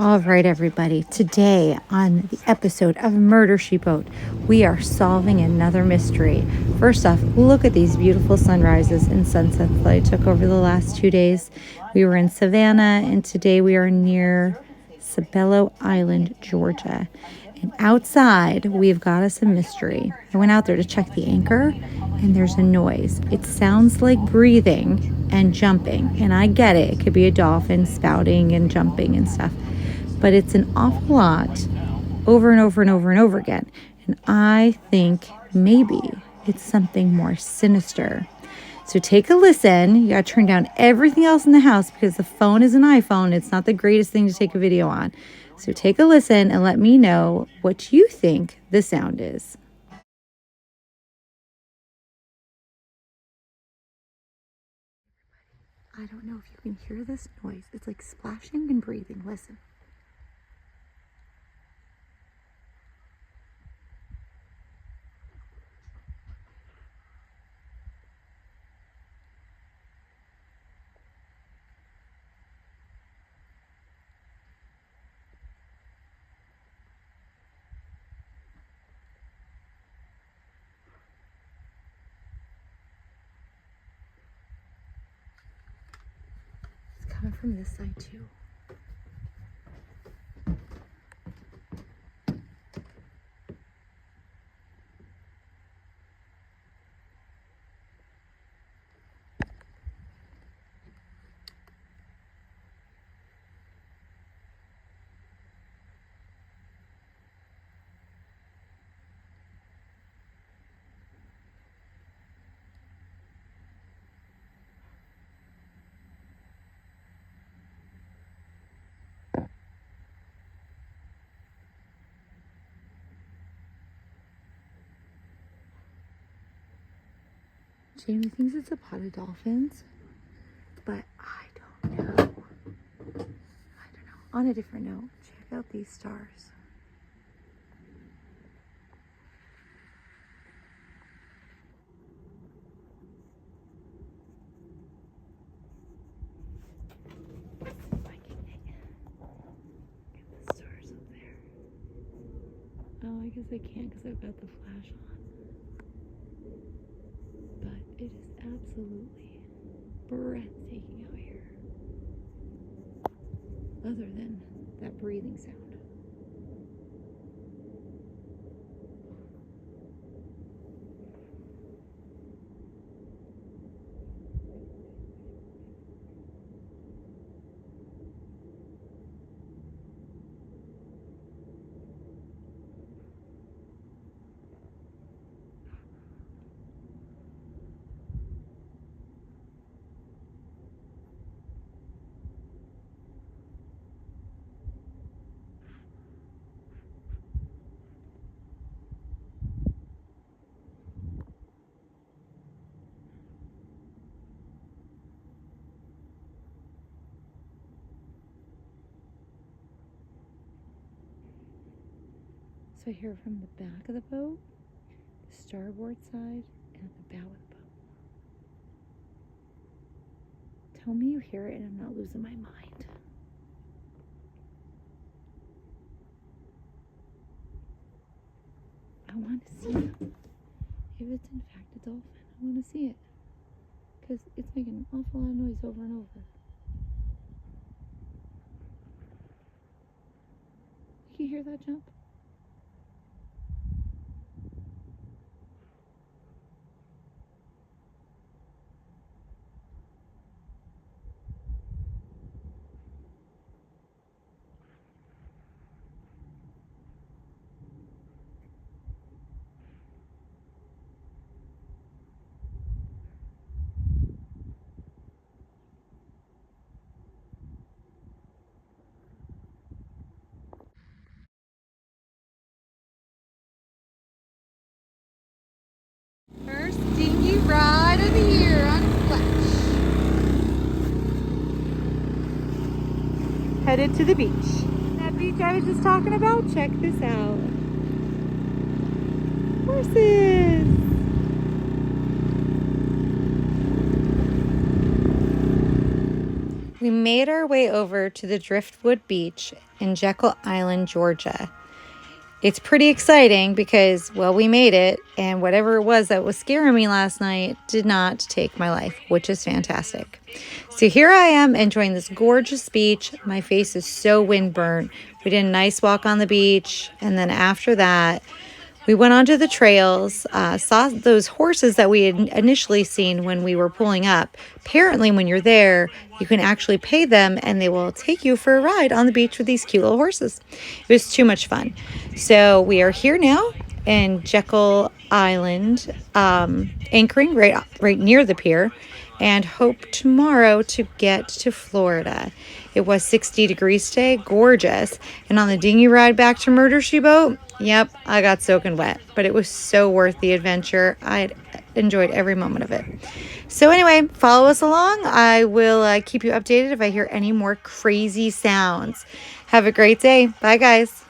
All right, everybody. Today on the episode of Murder She Wrote, we are solving another mystery. First off, look at these beautiful sunrises and sunsets that I took over the last 2 days. We were in Savannah, and today we are near Jekyll Island, Georgia. And outside, we've got us a mystery. I went out there to check the anchor, and there's a noise. It sounds like breathing and jumping. And I get it. It could be a dolphin spouting and jumping and stuff. But it's an awful lot over and over and over and over again. And I think maybe it's something more sinister. So take a listen. You got to turn down everything else in the house because the phone is an iPhone. It's not the greatest thing to take a video on. So take a listen and let me know what you think the sound is. I don't know if you can hear this noise. It's like splashing and breathing. Listen. It's coming from this side too. Jaime thinks it's a pod of dolphins, but I don't know. On a different note, check out these stars. If I can get the stars up there. Oh, I guess I can't because I've got the flash on. But it is absolutely breathtaking out here. Other than that breathing sound. So I hear from the back of the boat, the starboard side, and at the bow of the boat. Tell me you hear it and I'm not losing my mind. I want to see it. If it's in fact a dolphin, I want to see it. Because it's making an awful lot of noise over and over. Can you hear that jump? First dinghy ride of the year on Fletch. Headed to the beach. That beach I was just talking about, check this out. Horses. We made our way over to the Driftwood Beach in Jekyll Island, Georgia. It's pretty exciting because, well, we made it, and whatever it was that was scaring me last night did not take my life, which is fantastic. So here I am enjoying this gorgeous beach. My face is so windburnt. We did a nice walk on the beach, and then after that, we went onto the trails, saw those horses that we had initially seen when we were pulling up. Apparently, when you're there, you can actually pay them and they will take you for a ride on the beach with these cute little horses. It was too much fun. So we are here now in Jekyll Island, anchoring right near the pier, and hope tomorrow to get to Florida. It was 60 degrees today, gorgeous. And on the dinghy ride back to Murder She Boat, yep, I got soaking wet, but it was so worth the adventure. I enjoyed every moment of it. So anyway, follow us along. I will keep you updated if I hear any more crazy sounds. Have a great day. Bye, guys.